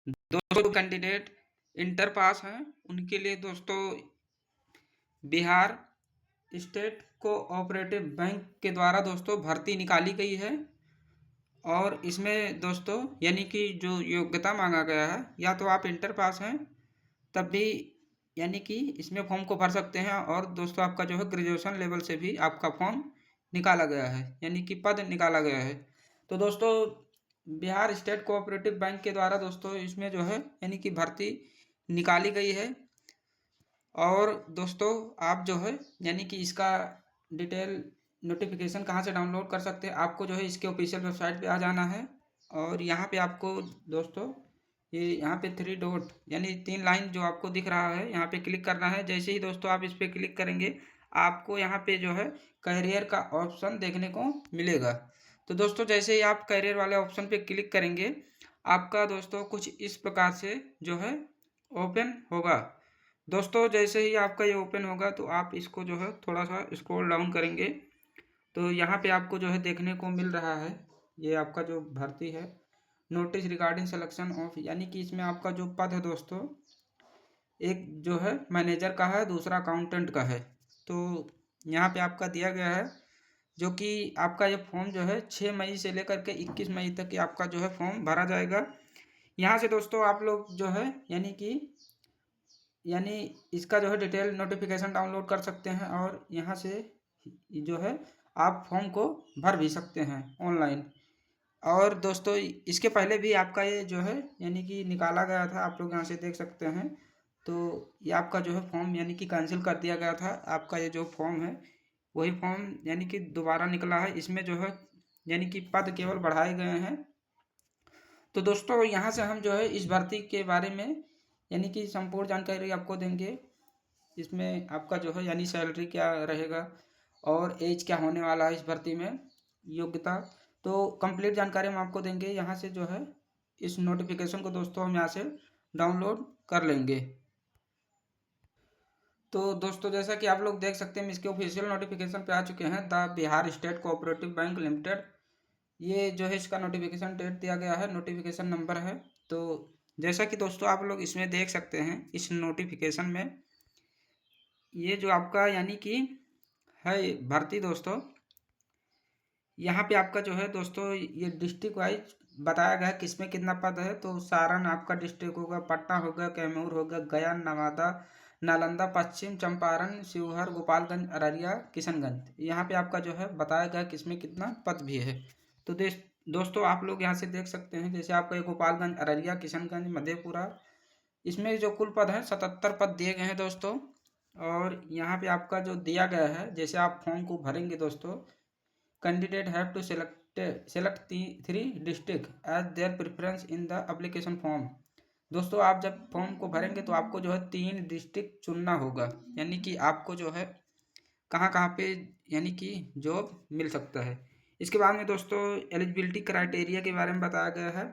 दोस्तों जो candidate inter pass हैं उनके लिए दोस्तों बिहार स्टेट कोऑपरेटिव बैंक के द्वारा दोस्तों भर्ती निकाली गई है। और इसमें दोस्तों यानी कि जो योग्यता मांगा गया है, या तो आप इंटर पास हैं तब भी यानी कि इसमें फॉर्म को भर सकते हैं, और दोस्तों आपका जो है ग्रेजुएशन लेवल से भी आपका फॉर्म निकाला गया है, यानी कि पद निकाला गया है। तो दोस्तों बिहार स्टेट कोऑपरेटिव बैंक के द्वारा दोस्तों इसमें जो है यानी कि भर्ती निकाली गई है। और दोस्तों आप जो है यानी कि इसका डिटेल नोटिफिकेशन कहाँ से डाउनलोड कर सकते हैं, आपको जो है इसके ऑफिशियल वेबसाइट पे आ जाना है। और यहाँ पे आपको दोस्तों ये यहाँ पे 3 डॉट यानी 3 लाइन जो आपको दिख रहा है, यहाँ पे क्लिक करना है। जैसे ही दोस्तों आप इस पर क्लिक करेंगे आपको यहाँ पे जो है करियर का ऑप्शन देखने को मिलेगा। तो दोस्तों जैसे ही आप करियर वाले ऑप्शन पे क्लिक करेंगे आपका दोस्तों कुछ इस प्रकार से जो है ओपन होगा। दोस्तों जैसे ही आपका ये ओपन होगा तो आप इसको जो है थोड़ा सा स्क्रॉल डाउन करेंगे तो यहाँ पे आपको जो है देखने को मिल रहा है ये आपका जो भर्ती है, नोटिस रिगार्डिंग सिलेक्शन ऑफ, यानी कि इसमें आपका जो पद है दोस्तों एक जो है मैनेजर का है, दूसरा अकाउंटेंट का है। तो यहाँ पे आपका दिया गया है जो कि आपका ये फॉर्म जो है 6 मई से लेकर के 21 मई तक आपका जो है फॉर्म भरा जाएगा। यहाँ से दोस्तों आप लोग जो है यानी इसका जो है डिटेल नोटिफिकेशन डाउनलोड कर सकते हैं, और यहाँ से जो है आप फॉर्म को भर भी सकते हैं ऑनलाइन। और दोस्तों इसके पहले भी आपका ये जो है यानी कि निकाला गया था, आप लोग यहाँ से देख सकते हैं। तो ये आपका जो है फॉर्म यानी कि कैंसिल कर दिया गया था। आपका ये जो फॉर्म है वही फॉर्म यानी कि दोबारा निकला है। इसमें जो है यानी कि पद केवल बढ़ाए गए हैं। तो दोस्तों यहाँ से हम जो है इस भर्ती के बारे में यानी कि संपूर्ण जानकारी आपको देंगे। इसमें आपका जो है यानी सैलरी क्या रहेगा और एज क्या होने वाला है इस भर्ती में, योग्यता, तो कंप्लीट जानकारी हम आपको देंगे। यहाँ से जो है इस नोटिफिकेशन को दोस्तों हम यहाँ से डाउनलोड कर लेंगे। तो दोस्तों जैसा कि आप लोग देख सकते हैं हम इसके ऑफिशियल नोटिफिकेशन पे आ चुके हैं। The Bihar state cooperative bank limited, ये जो है इसका नोटिफिकेशन डेट दिया गया है, नोटिफिकेशन नंबर है। तो जैसा कि दोस्तों आप लोग इसमें देख सकते हैं इस नोटिफिकेशन में ये जो आपका यानी कि है भर्ती दोस्तों, यहाँ पे आपका जो है दोस्तों ये डिस्ट्रिक्ट वाइज बताया गया है किसमें कितना पद है। तो सारण आपका डिस्ट्रिक्ट होगा, पटना होगा, कैमूर होगा, गया, नवादा, नालंदा, पश्चिम चंपारण, शिवहर, गोपालगंज, अररिया, किशनगंज, यहाँ पे आपका जो है बताया गया किसमें कितना पद भी है। तो दोस्तों आप लोग यहाँ से देख सकते हैं जैसे आपका ये गोपालगंज, अररिया, किशनगंज, मधेपुरा, इसमें जो कुल पद हैं 77 पद दिए गए हैं दोस्तों। और यहाँ पे आपका जो दिया गया है जैसे आप फॉर्म को भरेंगे दोस्तों, candidate have to select 3 district as their preference in the application form. दोस्तों आप जब फॉर्म को भरेंगे तो आपको जो है 3 डिस्ट्रिक्ट चुनना होगा, यानी कि आपको जो है कहाँ कहाँ पे यानी कि जॉब मिल सकता है। इसके बाद में दोस्तों एलिजिबिलिटी क्राइटेरिया के बारे में बताया गया है।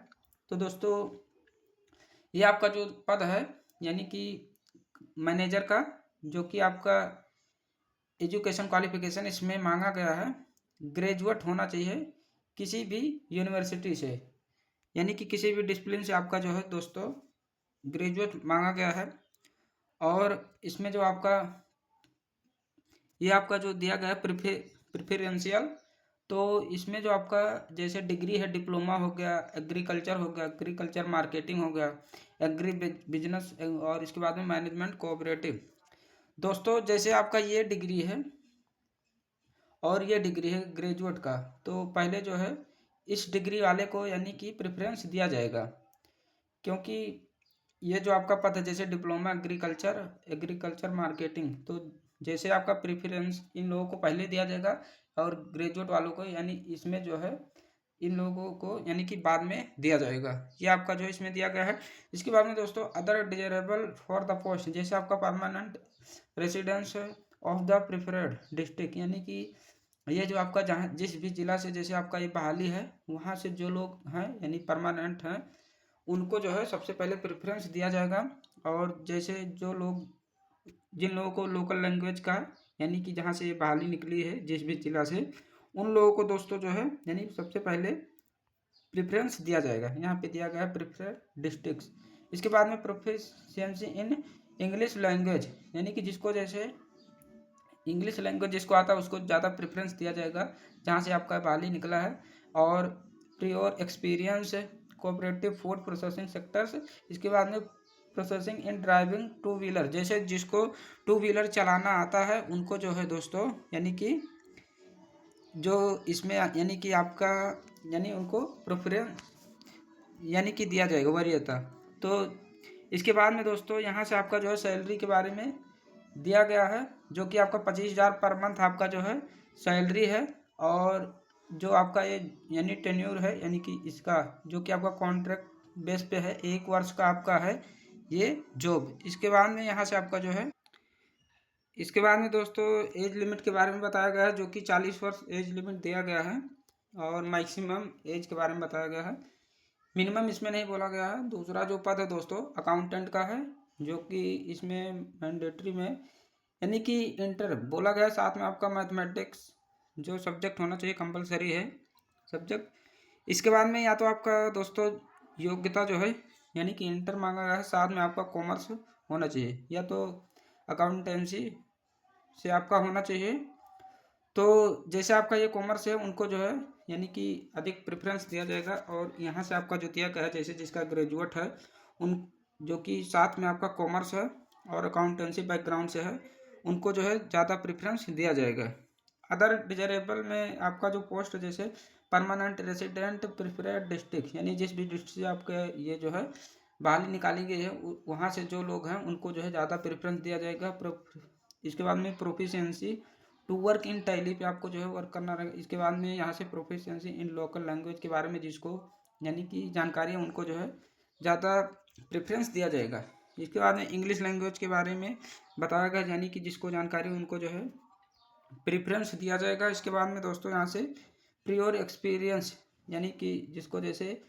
तो दोस्तों ये आपका जो पद है यानी कि मैनेजर का, जो कि आपका एजुकेशन क्वालिफिकेशन इसमें मांगा गया है ग्रेजुएट होना चाहिए किसी भी यूनिवर्सिटी से, यानी कि किसी भी डिसिप्लिन से आपका जो है दोस्तों ग्रेजुएट मांगा गया है। और इसमें जो आपका ये आपका जो दिया गया है प्रिफरेंशियल, तो इसमें जो आपका जैसे डिग्री है, डिप्लोमा हो गया, एग्रीकल्चर हो गया, एग्रीकल्चर मार्केटिंग हो गया, एग्री बिजनेस, और इसके बाद में मैनेजमेंट कोऑपरेटिव। दोस्तों जैसे आपका ये डिग्री है और ये डिग्री है ग्रेजुएट का, तो पहले जो है इस डिग्री वाले को यानी कि प्रेफरेंस दिया जाएगा, क्योंकि ये जो आपका पद है जैसे डिप्लोमा एग्रीकल्चर, एग्रीकल्चर मार्केटिंग, तो जैसे आपका प्रेफरेंस इन लोगों को पहले दिया जाएगा और ग्रेजुएट वालों को यानी इसमें जो है इन लोगों को यानी कि बाद में दिया जाएगा। ये आपका जो इसमें दिया गया है। इसके बाद में दोस्तों other desirable for the post, जैसे आपका permanent residence of the preferred district, यानी कि ये जो आपका जहाँ जिस भी जिला से जैसे आपका ये बहाली है वहाँ से जो लोग हैं यानी परमानेंट हैं उनको जो है सबसे पहले प्रेफरेंस दिया जाएगा। और जैसे जो लोग जिन लोगों को लोकल लैंग्वेज का यानी कि जहाँ से ये बहाली निकली है जिस भी जिला से, उन लोगों को दोस्तों जो है यानी सबसे पहले प्रेफरेंस दिया जाएगा। यहाँ पे दिया गया है प्रेफरेड डिस्ट्रिक्ट्स। इसके बाद में प्रोफिशिएंसी इन इंग्लिश लैंग्वेज, यानी कि जिसको जैसे इंग्लिश लैंग्वेज जिसको आता है उसको ज़्यादा प्रेफरेंस दिया जाएगा, जहाँ से आपका बाली निकला है। और prior experience cooperative food processing sectors. इसके बाद में प्रोसेसिंग इन ड्राइविंग टू व्हीलर, जैसे जिसको टू व्हीलर चलाना आता है उनको जो है दोस्तों, यानी कि जो इसमें यानी कि आपका यानी उनको प्रेफरेंस यानी कि दिया जाएगा वरीयता। तो इसके बाद में दोस्तों यहाँ से आपका जो है सैलरी के बारे में दिया गया है, जो कि आपका 25,000 पर मंथ आपका जो है सैलरी है। और जो आपका ये यानी टेन्योर है, यानी कि इसका जो कि आपका कॉन्ट्रैक्ट बेस पे है, 1 वर्ष का आपका है ये जॉब। इसके बाद में यहाँ से आपका जो है इसके बाद में दोस्तों एज लिमिट के बारे में बताया गया है, जो कि 40 वर्ष एज लिमिट दिया गया है। और मैक्सिमम एज के बारे में बताया गया है, मिनिमम इसमें नहीं बोला गया है। दूसरा जो पद है दोस्तों अकाउंटेंट का है, जो कि इसमें मैंडेटरी में यानी कि इंटर बोला गया है, साथ में आपका मैथमेटिक्स जो सब्जेक्ट होना चाहिए कंपलसरी है सब्जेक्ट। इसके बाद में या तो आपका दोस्तों योग्यता जो है यानी कि इंटर मांगा गया है, साथ में आपका कॉमर्स होना चाहिए, या तो अकाउंटेंसी से आपका होना चाहिए। तो जैसे आपका ये कॉमर्स है उनको जो है यानी कि अधिक प्रेफरेंस दिया जाएगा। और यहाँ से आपका जो दिया गया है, जैसे जिसका ग्रेजुएट है उन जो कि साथ में आपका कॉमर्स है और अकाउंटेंसी बैकग्राउंड से है, उनको जो है ज़्यादा प्रेफरेंस दिया जाएगा। अदर डिजरेबल में आपका जो पोस्ट जैसे परमानेंट रेसिडेंट प्रेफरेड डिस्ट्रिक्ट, यानी जिस भी डिस्ट्रिक्ट से आपके ये जो है बहाली निकाली गई है वहाँ से जो लोग हैं उनको जो है ज़्यादा प्रेफरेंस दिया जाएगा। इसके बाद में proficiency to work in Tally पे आपको जो है वर्क करना रहेगा। इसके बाद में यहाँ से प्रोफिशिएंसी इन लोकल लैंग्वेज के बारे में जिसको यानी कि जानकारी है उनको जो है ज़्यादा प्रेफरेंस दिया जाएगा। इसके बाद में इंग्लिश लैंग्वेज के बारे में बताया गया, यानी कि जिसको जानकारी उनको जो है प्रेफरेंस दिया जाएगा। इसके बाद में दोस्तों यहाँ से प्रियोर एक्सपीरियंस, यानी कि जिसको जैसे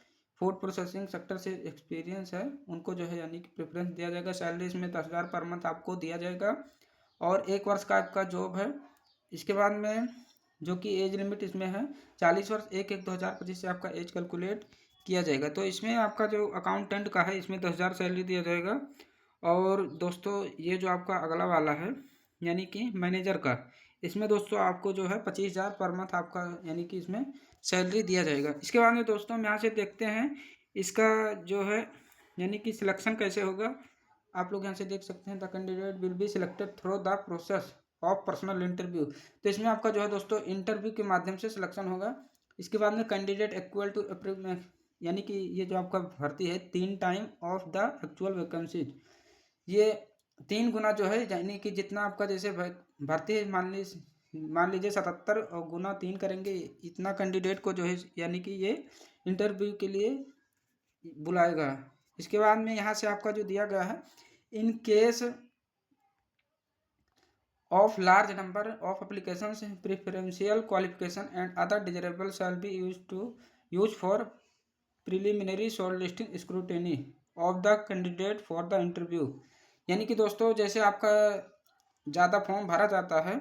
फूड प्रोसेसिंग सेक्टर से एक्सपीरियंस है उनको जो है यानी कि प्रेफरेंस दिया जाएगा। सैलरी इसमें 10,000 पर मंथ आपको दिया जाएगा और 1 वर्ष का आपका जॉब है। इसके बाद में जो कि एज लिमिट इसमें है 40 वर्ष 1/1/2025 से आपका एज कैलकुलेट किया जाएगा। तो इसमें आपका जो अकाउंटेंट का है इसमें 10,000 सैलरी दिया जाएगा। और दोस्तों ये जो आपका अगला वाला है यानी कि मैनेजर का, इसमें दोस्तों आपको जो है 25,000 पर मंथ आपका यानी कि इसमें सैलरी दिया जाएगा। इसके बाद में दोस्तों हम यहाँ से देखते हैं इसका जो है यानी कि सिलेक्शन कैसे होगा। आप लोग यहाँ से देख सकते हैं the candidate will be selected through the process of personal interview. तो इसमें आपका जो है दोस्तों इंटरव्यू के माध्यम से सिलेक्शन होगा। इसके बाद में कैंडिडेट इक्वल टू अप्रूव, यानी कि ये जो आपका भर्ती है 3 time of the actual vacancies, ये 3 गुना जो है यानी कि जितना आपका जैसे भर्ती है मान लीजिए 77 और गुना 3 करेंगे, इतना कैंडिडेट को जो है यानी कि ये इंटरव्यू के लिए बुलाएगा। इसके बाद में यहाँ से आपका जो दिया गया है in case of large number of applications preferential qualification and other desirables shall be used for preliminary shortlisting scrutiny of the candidate for the interview। यानी कि दोस्तों जैसे आपका ज़्यादा फॉर्म भरा जाता है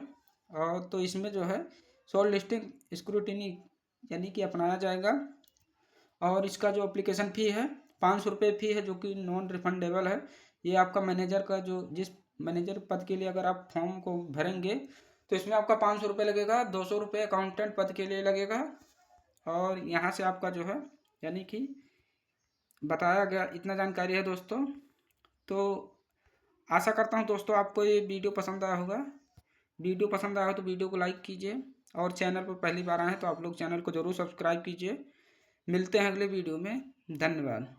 और तो इसमें जो है शॉर्ट लिस्टिंग स्क्रूटिनी यानी कि अपनाया जाएगा। और इसका जो एप्लीकेशन फ़ी है 500 रुपये फ़ी है, जो कि नॉन रिफंडेबल है। ये आपका मैनेजर का जो जिस मैनेजर पद के लिए अगर आप फॉर्म को भरेंगे तो इसमें आपका 500 रुपये लगेगा, 200 रुपये अकाउंटेंट पद के लिए लगेगा। और यहाँ से आपका जो है यानी कि बताया गया इतना जानकारी है दोस्तों। तो आशा करता हूँ दोस्तों आपको ये वीडियो पसंद आया होगा। वीडियो पसंद आया हो तो वीडियो को लाइक कीजिए और चैनल पर पहली बार आए हैं तो आप लोग चैनल को ज़रूर सब्सक्राइब कीजिए। मिलते हैं अगले वीडियो में, धन्यवाद।